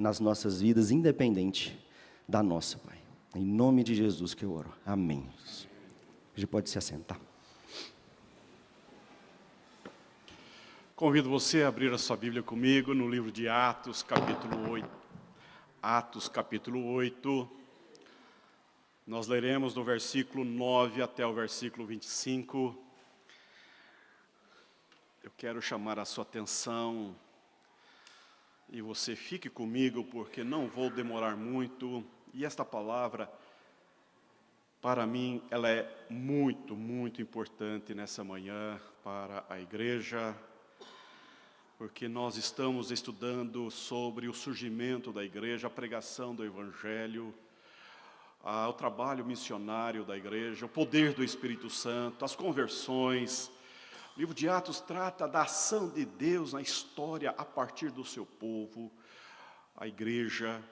nas nossas vidas, independente da nossa, Pai. Em nome de Jesus que eu oro. Amém. Já pode se assentar. Convido você a abrir a sua Bíblia comigo no livro de Atos, capítulo 8. Atos, capítulo 8. Nós leremos do versículo 9 até o versículo 25. Eu quero chamar a sua atenção e você fique comigo, porque não vou demorar muito. E esta palavra, para mim, ela é muito, muito importante nessa manhã para a igreja, porque nós estamos estudando sobre o surgimento da igreja, a pregação do Evangelho, o trabalho missionário da igreja, o poder do Espírito Santo, as conversões. O livro de Atos trata da ação de Deus na história a partir do seu povo, a igreja.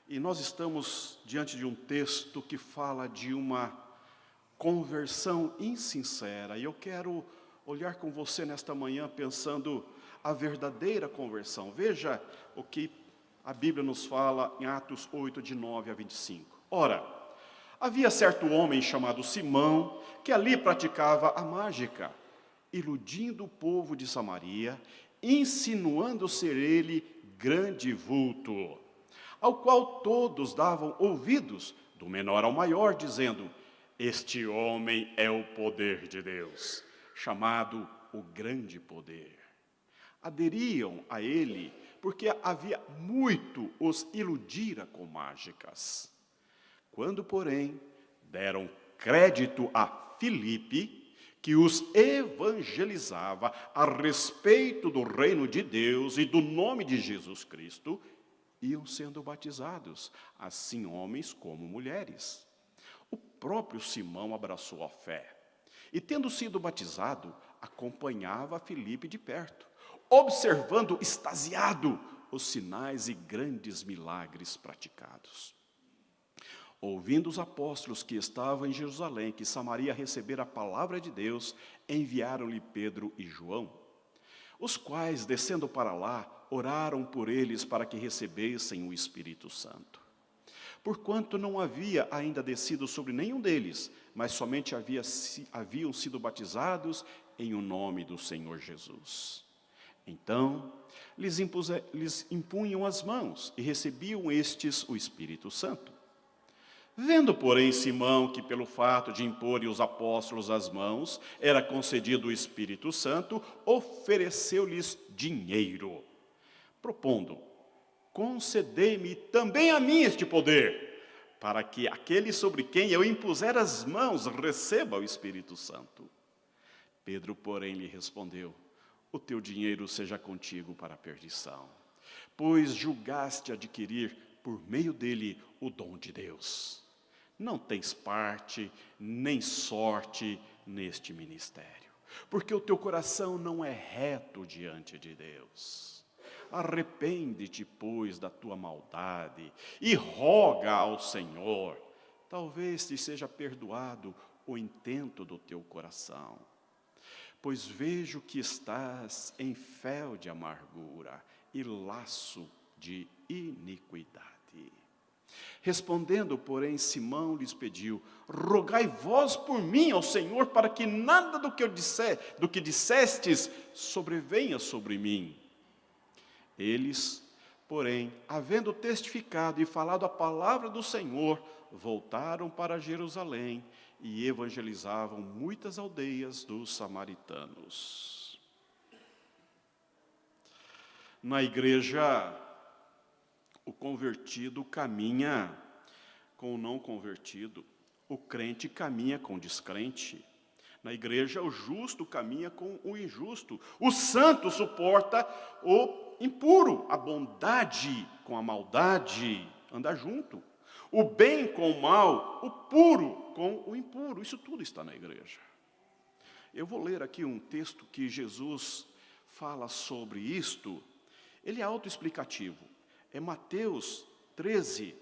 E nós estamos diante de um texto que fala de uma conversão insincera. E eu quero olhar com você nesta manhã pensando a verdadeira conversão. Veja o que a Bíblia nos fala em Atos 8, de 9 a 25. Ora, havia certo homem chamado Simão, que ali praticava a mágica, iludindo o povo de Samaria, insinuando ser ele grande vulto, ao qual todos davam ouvidos, do menor ao maior, dizendo: este homem é o poder de Deus, chamado o grande poder. Aderiam a ele, porque havia muito os iludira com mágicas. Quando, porém, deram crédito a Filipe, que os evangelizava a respeito do reino de Deus e do nome de Jesus Cristo, iam sendo batizados, assim homens como mulheres. O próprio Simão abraçou a fé, e tendo sido batizado, acompanhava Filipe de perto, observando extasiado os sinais e grandes milagres praticados. Ouvindo os apóstolos que estavam em Jerusalém, que Samaria recebera a palavra de Deus, enviaram-lhe Pedro e João, os quais, descendo para lá, oraram por eles para que recebessem o Espírito Santo. Porquanto não havia ainda descido sobre nenhum deles, mas somente haviam sido batizados em o nome do Senhor Jesus. Então, lhes impunham as mãos e recebiam estes o Espírito Santo. Vendo, porém, Simão que pelo fato de imporem os apóstolos as mãos, era concedido o Espírito Santo, ofereceu-lhes dinheiro, propondo: concedei-me também a mim este poder, para que aquele sobre quem eu impuser as mãos receba o Espírito Santo. Pedro, porém, lhe respondeu: o teu dinheiro seja contigo para a perdição, pois julgaste adquirir por meio dele o dom de Deus. Não tens parte nem sorte neste ministério, porque o teu coração não é reto diante de Deus. Arrepende-te, pois, da tua maldade e roga ao Senhor. Talvez te seja perdoado o intento do teu coração. Pois vejo que estás em fel de amargura e laço de iniquidade. Respondendo, porém, Simão lhes pediu: rogai vós por mim ao Senhor, para que nada do que dissestes sobrevenha sobre mim. Eles, porém, havendo testificado e falado a palavra do Senhor, voltaram para Jerusalém e evangelizavam muitas aldeias dos samaritanos. Na igreja, o convertido caminha com o não convertido, o crente caminha com o descrente. Na igreja, o justo caminha com o injusto, o santo suporta o impuro, a bondade com a maldade anda junto, o bem com o mal, o puro com o impuro. Isso tudo está na igreja. Eu vou ler aqui um texto que Jesus fala sobre isto. Ele é autoexplicativo. É Mateus 13,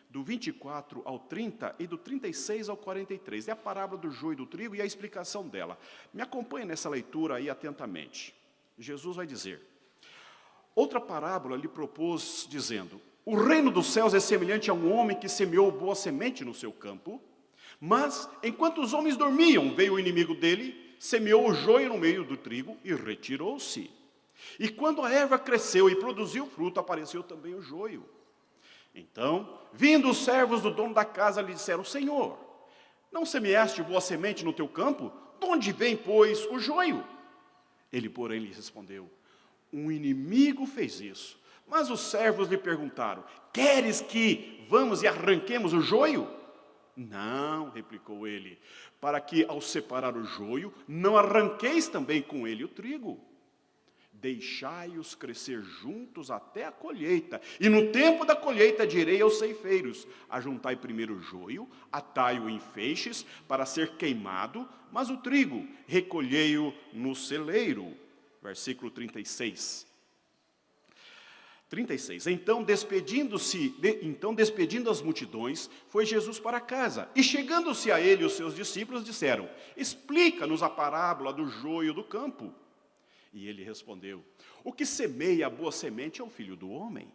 do 24 ao 30 e do 36 ao 43. É a parábola do joio e do trigo e a explicação dela. Me acompanhe nessa leitura aí atentamente. Jesus vai dizer: outra parábola lhe propôs, dizendo: O reino dos céus é semelhante a um homem que semeou boa semente no seu campo, mas, enquanto os homens dormiam, veio o inimigo dele, semeou o joio no meio do trigo e retirou-se. E quando a erva cresceu e produziu fruto, apareceu também o joio. Então, vindo os servos do dono da casa, lhe disseram: Senhor, não semeaste boa semente no teu campo? De onde vem, pois, o joio? Ele, porém, lhe respondeu: um inimigo fez isso. Mas os servos lhe perguntaram: queres que vamos e arranquemos o joio? Não, replicou ele, para que ao separar o joio, não arranqueis também com ele o trigo. Deixai-os crescer juntos até a colheita, e no tempo da colheita direi aos ceifeiros: ajuntai primeiro o joio, atai-o em feixes para ser queimado, mas o trigo recolhei-o no celeiro. Versículo 36. Então despedindo as multidões, foi Jesus para casa. E chegando-se a ele, os seus discípulos disseram: explica-nos a parábola do joio do campo. E ele respondeu: o que semeia a boa semente é o filho do homem.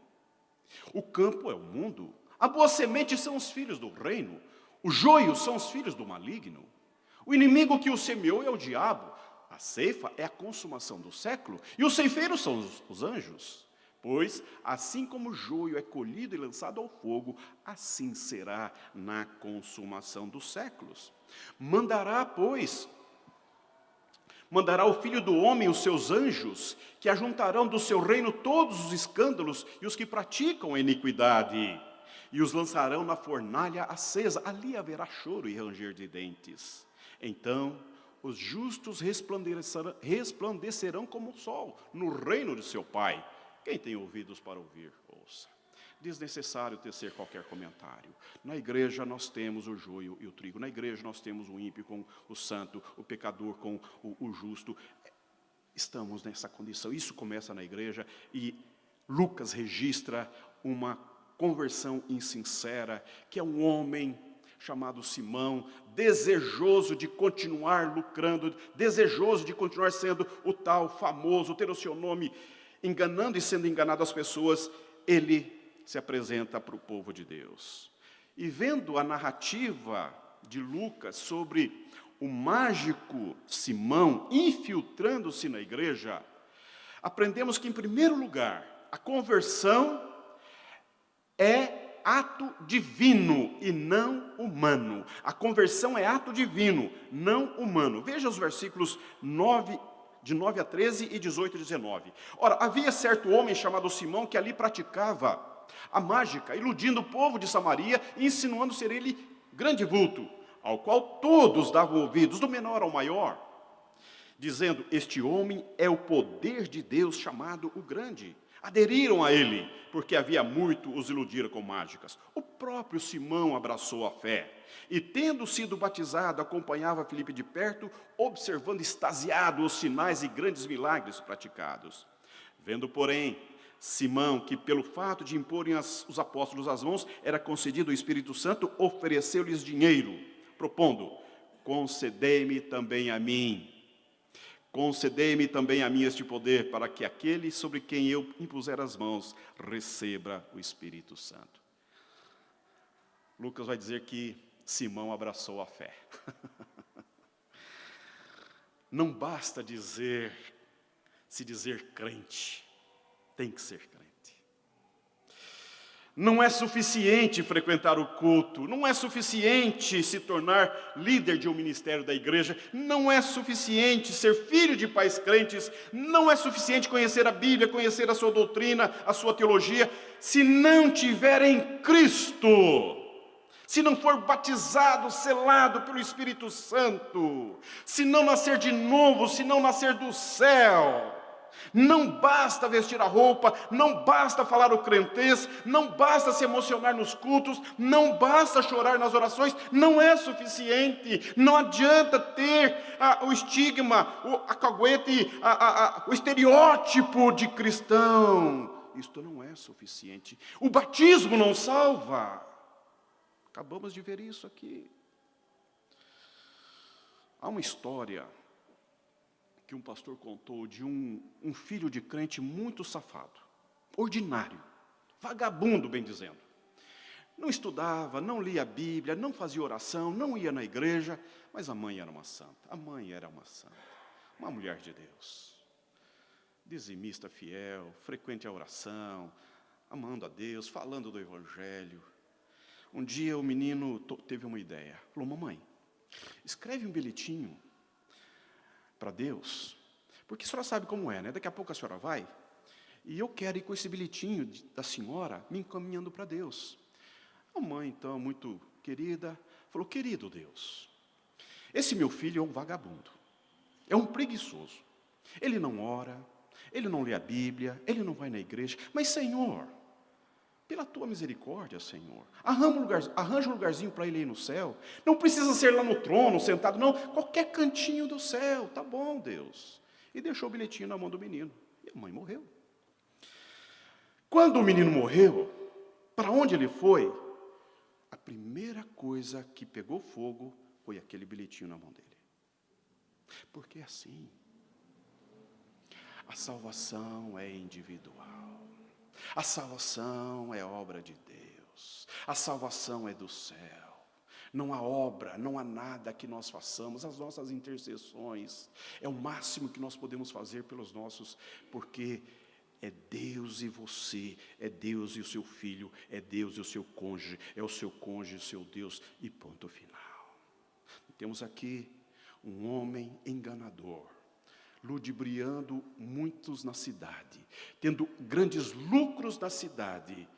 O campo é o mundo. A boa semente são os filhos do reino. Os joios são os filhos do maligno. O inimigo que o semeou é o diabo. A ceifa é a consumação do século. E os ceifeiros são os anjos. Pois, assim como o joio é colhido e lançado ao fogo, assim será na consumação dos séculos. Mandará o Filho do Homem os seus anjos, que ajuntarão do seu reino todos os escândalos e os que praticam a iniquidade, e os lançarão na fornalha acesa. Ali haverá choro e ranger de dentes. Então, os justos resplandecerão como o sol no reino de seu Pai. Quem tem ouvidos para ouvir, ouça. Desnecessário tecer qualquer comentário. Na igreja nós temos o joio e o trigo. Na igreja nós temos o ímpio com o santo, o pecador com o justo. Estamos nessa condição. Isso começa na igreja e Lucas registra uma conversão insincera, que é um homem chamado Simão, desejoso de continuar lucrando, desejoso de continuar sendo o tal famoso, ter o seu nome, enganando e sendo enganado as pessoas. Ele se apresenta para o povo de Deus. E vendo a narrativa de Lucas sobre o mágico Simão infiltrando-se na igreja, aprendemos que, em primeiro lugar, a conversão é ato divino e não humano. A conversão é ato divino, não humano. Veja os versículos de 9 a 13 e 18 a 19. Ora, havia certo homem chamado Simão que ali praticava a mágica, iludindo o povo de Samaria e insinuando ser ele grande vulto, ao qual todos davam ouvidos, do menor ao maior, dizendo: este homem é o poder de Deus chamado o grande. Aderiram a ele, porque havia muito os iludira com mágicas. O próprio Simão abraçou a fé, e tendo sido batizado, acompanhava Filipe de perto, observando extasiado os sinais e grandes milagres praticados. Vendo, porém, Simão, que pelo fato de imporem os apóstolos as mãos, era concedido o Espírito Santo, ofereceu-lhes dinheiro, propondo: concedei-me também a mim este poder, para que aquele sobre quem eu impuser as mãos receba o Espírito Santo. Lucas vai dizer que Simão abraçou a fé. Não basta se dizer crente, tem que ser crente. Não é suficiente frequentar o culto, não é suficiente se tornar líder de um ministério da igreja, não é suficiente ser filho de pais crentes, não é suficiente conhecer a Bíblia, conhecer a sua doutrina, a sua teologia, se não tiver em Cristo, se não for batizado, selado pelo Espírito Santo, se não nascer de novo, se não nascer do céu. Não basta vestir a roupa, não basta falar o crentez, não basta se emocionar nos cultos, não basta chorar nas orações, não é suficiente. Não adianta ter o estigma, a caguete, o estereótipo de cristão. Isto não é suficiente. O batismo não salva. Acabamos de ver isso aqui. Há uma história que um pastor contou de um filho de crente muito safado, ordinário, vagabundo, bem dizendo. Não estudava, não lia a Bíblia, não fazia oração, não ia na igreja, mas a mãe era uma santa. A mãe era uma santa, uma mulher de Deus. Dizimista fiel, frequente a oração, amando a Deus, falando do Evangelho. Um dia o menino teve uma ideia. Falou, mamãe, escreve um bilhetinho para Deus, porque a senhora sabe como é, né? Daqui a pouco a senhora vai, e eu quero ir com esse bilhetinho da senhora me encaminhando para Deus. A mãe, então, muito querida, falou, querido Deus, esse meu filho é um vagabundo, é um preguiçoso. Ele não ora, ele não lê a Bíblia, ele não vai na igreja, mas Senhor, pela tua misericórdia, Senhor, arranja um lugarzinho para ele aí no céu. Não precisa ser lá no trono, sentado, não. Qualquer cantinho do céu, tá bom, Deus. E deixou o bilhetinho na mão do menino. E a mãe morreu. Quando o menino morreu, para onde ele foi? A primeira coisa que pegou fogo foi aquele bilhetinho na mão dele. Porque é assim. A salvação é individual. A salvação é obra de Deus. A salvação é do céu. Não há obra, não há nada que nós façamos. As nossas intercessões é o máximo que nós podemos fazer pelos nossos, porque é Deus e você, é Deus e o seu filho, é Deus e o seu cônjuge, é o seu cônjuge e o seu Deus, e ponto final. Temos aqui um homem enganador, ludibriando muitos na cidade, tendo grandes lucros na cidade,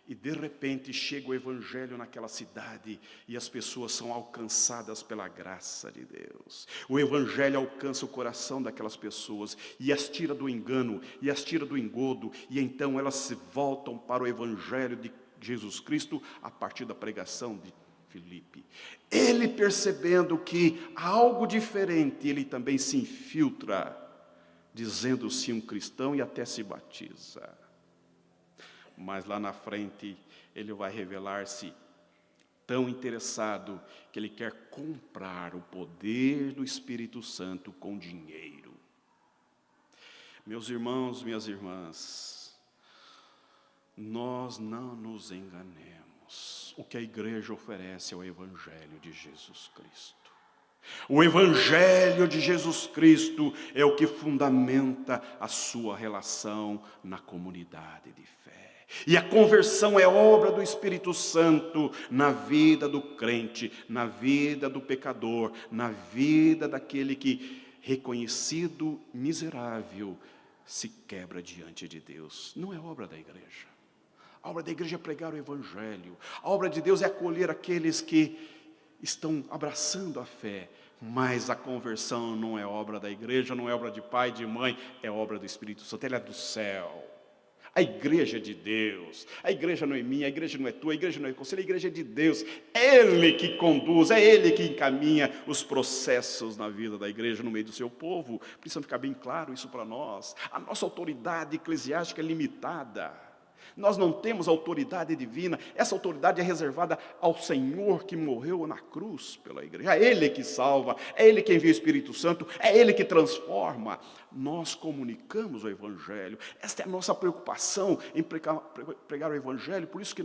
e de repente chega o Evangelho naquela cidade, e as pessoas são alcançadas pela graça de Deus. O Evangelho alcança o coração daquelas pessoas, e as tira do engano, e as tira do engodo, e então elas se voltam para o Evangelho de Jesus Cristo, a partir da pregação de Filipe. Ele, percebendo que há algo diferente, ele também se infiltra, dizendo-se um cristão, e até se batiza. Mas lá na frente, ele vai revelar-se tão interessado, que ele quer comprar o poder do Espírito Santo com dinheiro. Meus irmãos, minhas irmãs, nós não nos enganemos. O que a igreja oferece é o Evangelho de Jesus Cristo. O Evangelho de Jesus Cristo é o que fundamenta a sua relação na comunidade de fé. E a conversão é obra do Espírito Santo na vida do crente, na vida do pecador, na vida daquele que, reconhecido miserável, se quebra diante de Deus. Não é obra da igreja. A obra da igreja é pregar o Evangelho. A obra de Deus é acolher aqueles que estão abraçando a fé. Mas a conversão não é obra da igreja, não é obra de pai, de mãe, é obra do Espírito Santo, ela é do céu. A igreja é de Deus, a igreja não é minha, a igreja não é tua, a igreja não é conselho, a igreja é de Deus. É Ele que conduz, é Ele que encaminha os processos na vida da igreja, no meio do seu povo. Precisa ficar bem claro isso para nós. A nossa autoridade eclesiástica é limitada. Nós não temos autoridade divina, essa autoridade é reservada ao Senhor que morreu na cruz pela igreja. É Ele que salva, é Ele que envia o Espírito Santo, é Ele que transforma. Nós comunicamos o Evangelho, esta é a nossa preocupação em pregar o Evangelho, por isso que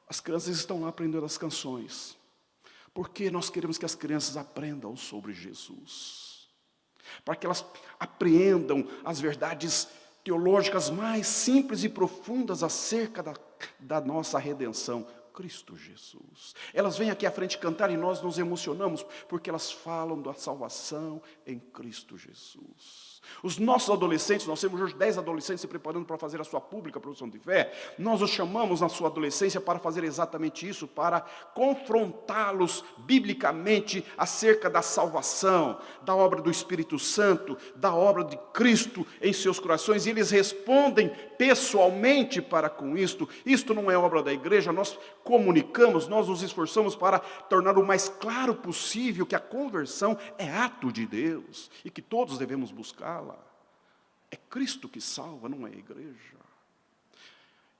as crianças estão lá aprendendo as canções, porque nós queremos que as crianças aprendam sobre Jesus, para que elas apreendam as verdades teológicas mais simples e profundas acerca da nossa redenção, Cristo Jesus. Elas vêm aqui à frente cantar e nós nos emocionamos, porque elas falam da salvação em Cristo Jesus. Os nossos adolescentes, nós temos hoje 10 adolescentes se preparando para fazer a sua pública profissão de fé, nós os chamamos na sua adolescência para fazer exatamente isso, para confrontá-los biblicamente acerca da salvação, da obra do Espírito Santo, da obra de Cristo em seus corações, e eles respondem pessoalmente para com isto. Isto não é obra da igreja, nós comunicamos, nós nos esforçamos para tornar o mais claro possível que a conversão é ato de Deus e que todos devemos buscá-la. É Cristo que salva, não é a igreja.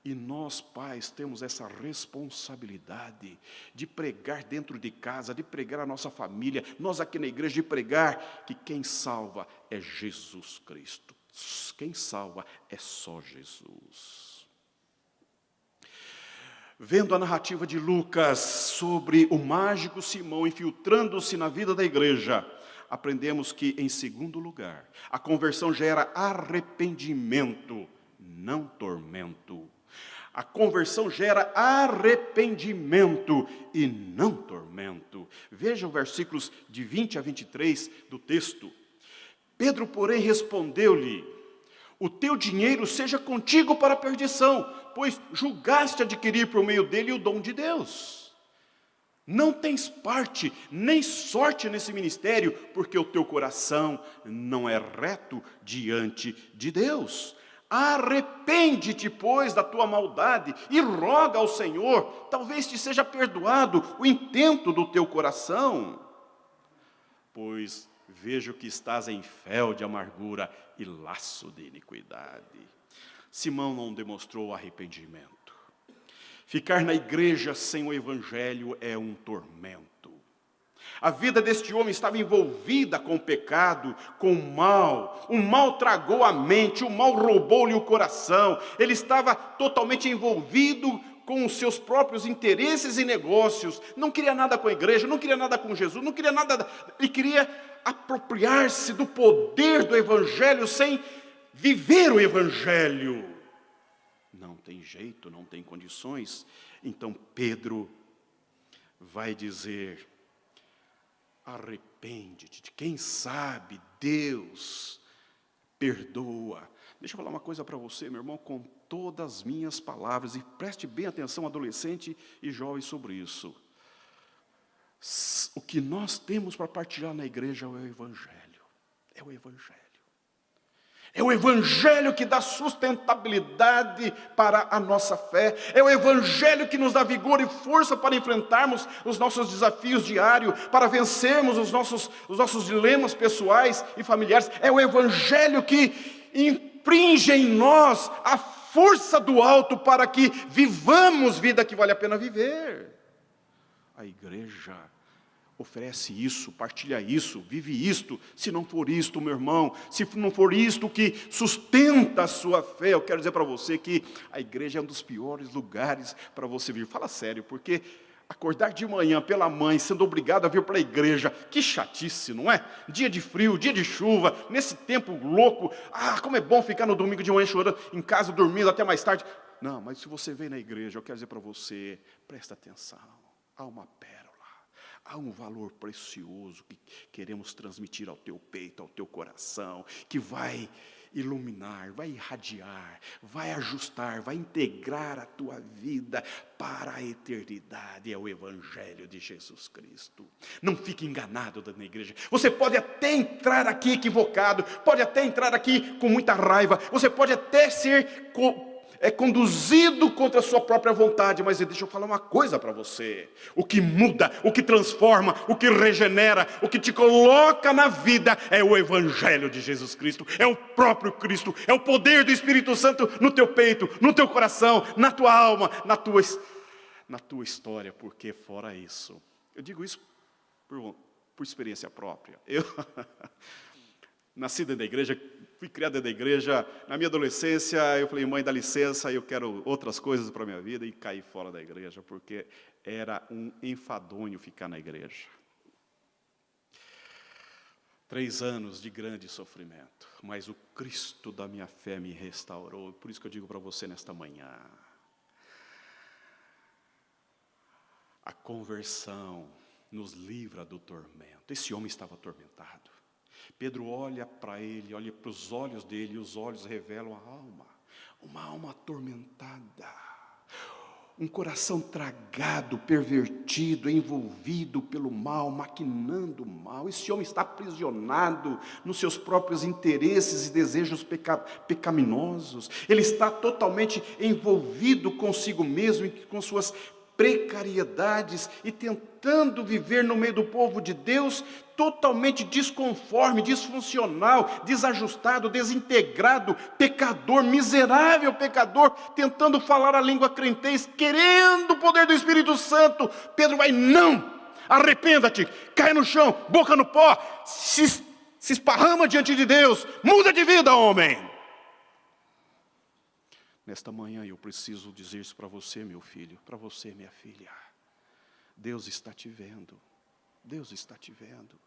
E nós, pais, temos essa responsabilidade de pregar dentro de casa, de pregar a nossa família, nós aqui na igreja, de pregar que quem salva é Jesus Cristo. Quem salva é só Jesus. Vendo a narrativa de Lucas sobre o mágico Simão infiltrando-se na vida da igreja, aprendemos que, em segundo lugar, a conversão gera arrependimento, não tormento. A conversão gera arrependimento e não tormento. Veja os versículos de 20 a 23 do texto. Pedro, porém, respondeu-lhe: o teu dinheiro seja contigo para a perdição, pois julgaste adquirir por meio dele o dom de Deus. Não tens parte, nem sorte nesse ministério, porque o teu coração não é reto diante de Deus. Arrepende-te, pois, da tua maldade e roga ao Senhor, talvez te seja perdoado o intento do teu coração. Pois vejo que estás em fel de amargura e laço de iniquidade. Simão não demonstrou arrependimento. Ficar na igreja sem o evangelho é um tormento. A vida deste homem estava envolvida com o pecado, com o mal. O mal tragou a mente, o mal roubou-lhe o coração. Ele estava totalmente envolvido com os seus próprios interesses e negócios. Não queria nada com a igreja, não queria nada com Jesus, não queria nada. Ele queria apropriar-se do poder do evangelho sem viver o evangelho. Não tem jeito, não tem condições. Então Pedro vai dizer: arrepende-te, quem sabe Deus perdoa. Deixa eu falar uma coisa para você, meu irmão, com todas as minhas palavras, e preste bem atenção, adolescente e jovem, sobre isso. O que nós temos para partilhar na igreja é o evangelho. É o evangelho. É o evangelho que dá sustentabilidade para a nossa fé. É o evangelho que nos dá vigor e força para enfrentarmos os nossos desafios diários, para vencermos os nossos dilemas pessoais e familiares. É o evangelho que impringe em nós a força do alto para que vivamos vida que vale a pena viver. A igreja oferece isso, partilha isso, vive isto. Se não for isto, meu irmão, se não for isto que sustenta a sua fé, eu quero dizer para você que a igreja é um dos piores lugares para você vir. Fala sério, porque acordar de manhã pela mãe, sendo obrigado a vir para a igreja, que chatice, não é? Dia de frio, dia de chuva, nesse tempo louco. Como é bom ficar no domingo de manhã chorando, em casa, dormindo até mais tarde. Não, mas se você vem na igreja, eu quero dizer para você, presta atenção, há uma pérola. Há um valor precioso que queremos transmitir ao teu peito, ao teu coração, que vai iluminar, vai irradiar, vai ajustar, vai integrar a tua vida para a eternidade. É o evangelho de Jesus Cristo. Não fique enganado na igreja. Você pode até entrar aqui equivocado, pode até entrar aqui com muita raiva, você pode até ser conduzido contra a sua própria vontade, mas deixa eu falar uma coisa para você: o que muda, o que transforma, o que regenera, o que te coloca na vida é o evangelho de Jesus Cristo, é o próprio Cristo, é o poder do Espírito Santo no teu peito, no teu coração, na tua alma, na tua história, porque fora isso, eu digo isso por experiência própria. Eu nasci dentro da igreja, fui criado dentro da igreja. Na minha adolescência, eu falei: mãe, dá licença, eu quero outras coisas para a minha vida, e caí fora da igreja, porque era um enfadonho ficar na igreja. 3 anos de grande sofrimento, mas o Cristo da minha fé me restaurou. Por isso que eu digo para você nesta manhã: a conversão nos livra do tormento. Esse homem estava atormentado. Pedro olha para ele, olha para os olhos dele, e os olhos revelam a alma, uma alma atormentada, um coração tragado, pervertido, envolvido pelo mal, maquinando o mal. Esse homem está aprisionado nos seus próprios interesses e desejos pecaminosos. Ele está totalmente envolvido consigo mesmo e com suas precariedades, e tentando viver no meio do povo de Deus, totalmente desconforme, disfuncional, desajustado, desintegrado, pecador, miserável pecador, tentando falar a língua crentez, querendo o poder do Espírito Santo. Pedro vai: não, arrependa-te, cai no chão, boca no pó, se esparrama diante de Deus, muda de vida, homem. Nesta manhã eu preciso dizer isso para você, meu filho, para você, minha filha. Deus está te vendo. Deus está te vendo.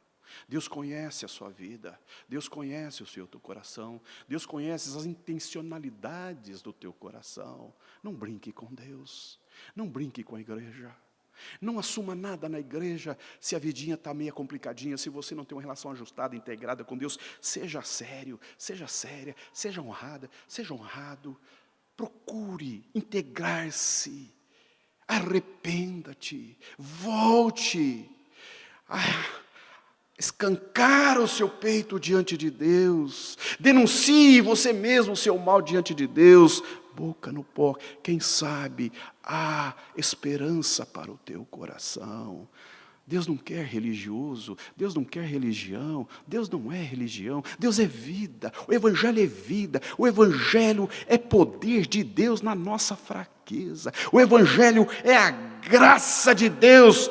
Deus conhece a sua vida. Deus conhece o seu teu coração. Deus conhece as intencionalidades do teu coração. Não brinque com Deus. Não brinque com a igreja. Não assuma nada na igreja se a vidinha está meio complicadinha, se você não tem uma relação ajustada, integrada com Deus. Seja sério, seja séria, seja honrada, seja honrado. Procure integrar-se. Arrependa-te. Volte a escancar o seu peito diante de Deus. Denuncie você mesmo o seu mal diante de Deus. Boca no pó, quem sabe há esperança para o teu coração. Deus não quer religioso, Deus não quer religião, Deus não é religião, Deus é vida, o Evangelho é vida, o Evangelho é poder de Deus na nossa fraqueza, o Evangelho é a graça de Deus,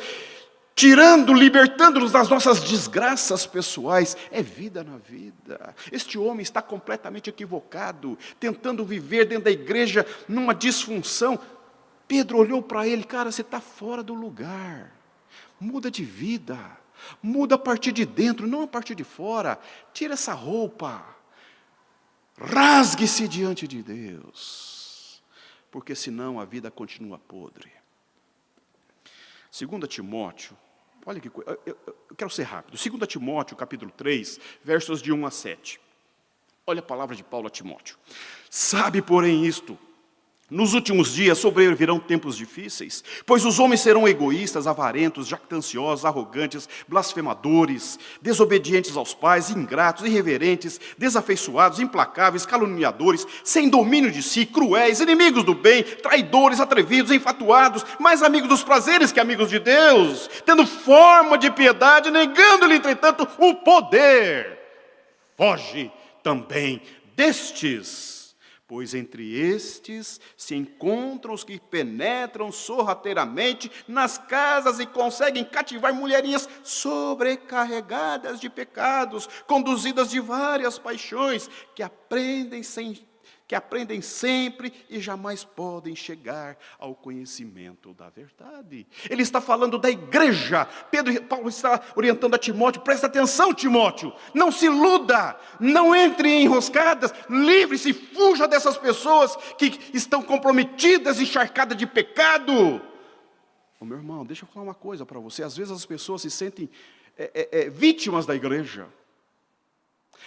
libertando-nos das nossas desgraças pessoais, é vida na vida. Este homem está completamente equivocado, tentando viver dentro da igreja numa disfunção. Pedro olhou para ele, cara, você está fora do lugar, muda de vida, muda a partir de dentro, não a partir de fora, tira essa roupa, rasgue-se diante de Deus, porque senão a vida continua podre. 2 Timóteo, olha que coisa, eu quero ser rápido. 2 Timóteo, capítulo 3, versos de 1 a 7. Olha a palavra de Paulo a Timóteo. Sabe, porém, isto: nos últimos dias sobrevirão tempos difíceis, pois os homens serão egoístas, avarentos, jactanciosos, arrogantes, blasfemadores, desobedientes aos pais, ingratos, irreverentes, desafeiçoados, implacáveis, caluniadores, sem domínio de si, cruéis, inimigos do bem, traidores, atrevidos, enfatuados, mais amigos dos prazeres que amigos de Deus, tendo forma de piedade, negando-lhe, entretanto, o poder. Foge também destes. Pois entre estes se encontram os que penetram sorrateiramente nas casas e conseguem cativar mulherinhas sobrecarregadas de pecados, conduzidas de várias paixões, que aprendem sempre e jamais podem chegar ao conhecimento da verdade. Ele está falando da igreja. Paulo está orientando a Timóteo: presta atenção, Timóteo, não se iluda, não entre em enroscadas, livre-se, fuja dessas pessoas que estão comprometidas, encharcadas de pecado. Ô, meu irmão, deixa eu falar uma coisa para você. Às vezes as pessoas se sentem vítimas da igreja.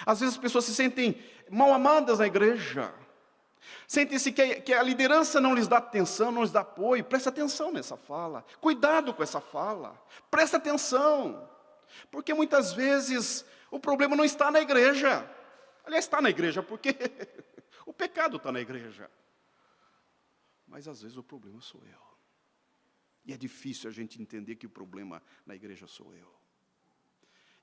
Às vezes as pessoas se sentem mal amadas na igreja. Sentem-se que a liderança não lhes dá atenção, não lhes dá apoio. Presta atenção nessa fala. Cuidado com essa fala. Presta atenção. Porque muitas vezes o problema não está na igreja. Aliás, está na igreja porque o pecado está na igreja. Mas às vezes o problema sou eu. E é difícil a gente entender que o problema na igreja sou eu.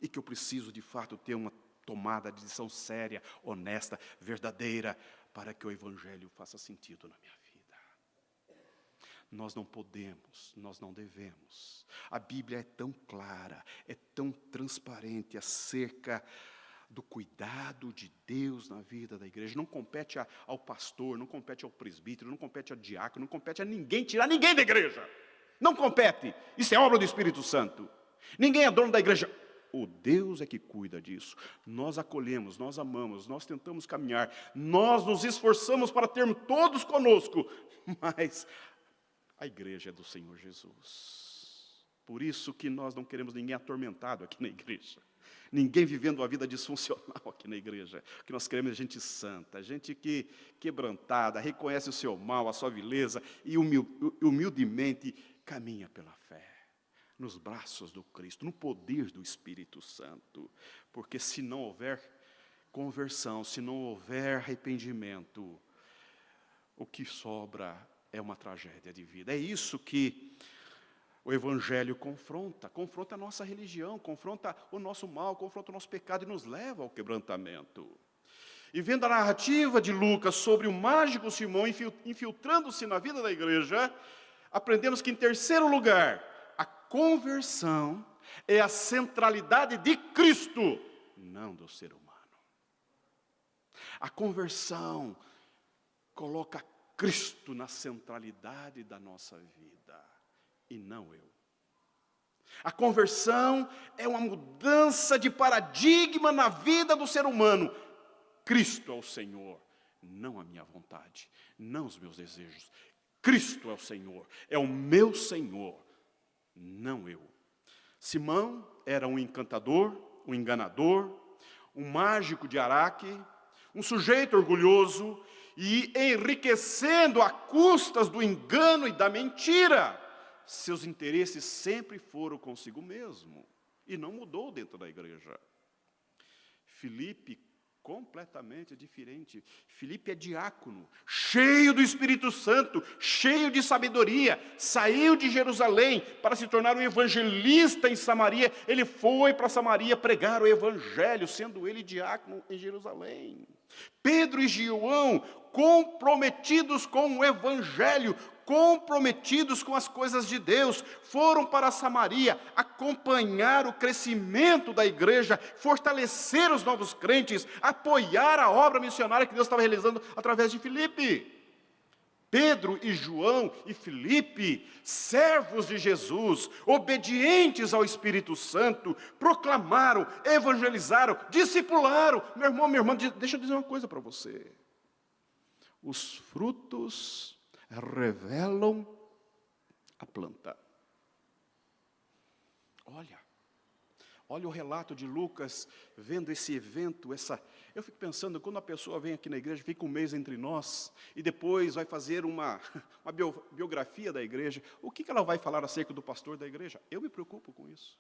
E que eu preciso de fato ter uma tomada de decisão séria, honesta, verdadeira, para que o Evangelho faça sentido na minha vida. Nós não podemos, nós não devemos. A Bíblia é tão clara, é tão transparente acerca do cuidado de Deus na vida da igreja. Não compete ao pastor, não compete ao presbítero, não compete ao diácono, não compete a ninguém tirar ninguém da igreja. Não compete. Isso é obra do Espírito Santo. Ninguém é dono da igreja. O Deus é que cuida disso. Nós acolhemos, nós amamos, nós tentamos caminhar, nós nos esforçamos para termos todos conosco, mas a igreja é do Senhor Jesus. Por isso que nós não queremos ninguém atormentado aqui na igreja, ninguém vivendo uma vida disfuncional aqui na igreja. O que nós queremos é gente santa, gente que quebrantada, reconhece o seu mal, a sua vileza e humildemente caminha pela fé. Nos braços do Cristo, no poder do Espírito Santo. Porque se não houver conversão, se não houver arrependimento, o que sobra é uma tragédia de vida. É isso que o Evangelho confronta a nossa religião, confronta o nosso mal, confronta o nosso pecado e nos leva ao quebrantamento. E vendo a narrativa de Lucas sobre o mágico Simão infiltrando-se na vida da igreja, aprendemos que, em terceiro lugar, a conversão é a centralidade de Cristo, não do ser humano. A conversão coloca Cristo na centralidade da nossa vida, e não eu. A conversão é uma mudança de paradigma na vida do ser humano. Cristo é o Senhor, não a minha vontade, não os meus desejos. Cristo é o Senhor, é o meu Senhor, não eu. Simão era um encantador, um enganador, um mágico de Araque, um sujeito orgulhoso e enriquecendo a custas do engano e da mentira. Seus interesses sempre foram consigo mesmo e não mudou dentro da igreja. Filipe, completamente diferente. Filipe é diácono, cheio do Espírito Santo, cheio de sabedoria, saiu de Jerusalém para se tornar um evangelista em Samaria. Ele foi para Samaria pregar o evangelho, sendo ele diácono em Jerusalém. Pedro e João, comprometidos com o evangelho, comprometidos com as coisas de Deus, foram para Samaria acompanhar o crescimento da igreja, fortalecer os novos crentes, apoiar a obra missionária que Deus estava realizando através de Filipe. Pedro e João e Filipe, servos de Jesus, obedientes ao Espírito Santo, proclamaram, evangelizaram, discipularam. Meu irmão, minha irmã, deixa eu dizer uma coisa para você. Os frutos revelam a planta. Olha o relato de Lucas, vendo esse evento, eu fico pensando, quando a pessoa vem aqui na igreja, fica um mês entre nós, e depois vai fazer uma biografia da igreja, o que ela vai falar acerca do pastor da igreja? Eu me preocupo com isso.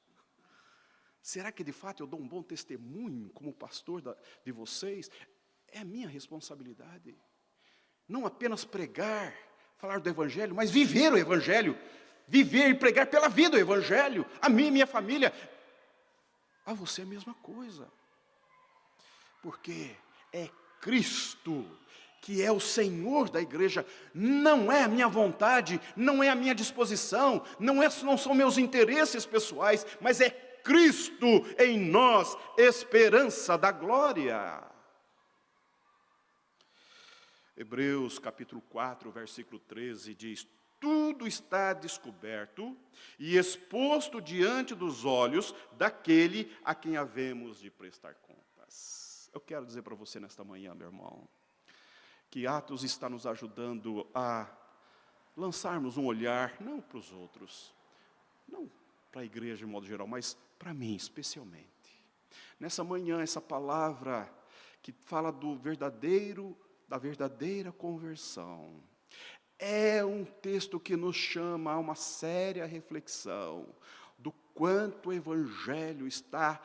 Será que de fato eu dou um bom testemunho como pastor de vocês? É a minha responsabilidade. Não apenas pregar, falar do evangelho, mas viver o evangelho. Viver e pregar pela vida o evangelho. A mim e minha família. A você é a mesma coisa. Porque é Cristo que é o Senhor da igreja. Não é a minha vontade, não é a minha disposição, não são meus interesses pessoais, mas é Cristo em nós, esperança da glória. Hebreus capítulo 4, versículo 13 diz: tudo está descoberto e exposto diante dos olhos daquele a quem havemos de prestar contas. Eu quero dizer para você nesta manhã, meu irmão, que Atos está nos ajudando a lançarmos um olhar, não para os outros, não para a igreja de modo geral, mas para mim especialmente. Nessa manhã, essa palavra que fala da verdadeira conversão, é um texto que nos chama a uma séria reflexão do quanto o evangelho está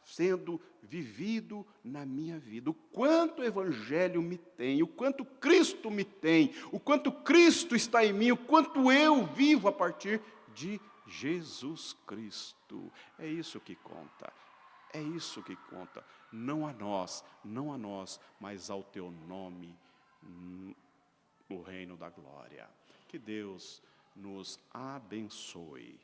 sendo vivido na minha vida, o quanto o evangelho me tem, o quanto Cristo me tem, o quanto Cristo está em mim, o quanto eu vivo a partir de Jesus Cristo. É isso que conta. É isso que conta, não a nós, mas ao teu nome, o reino da glória. Que Deus nos abençoe.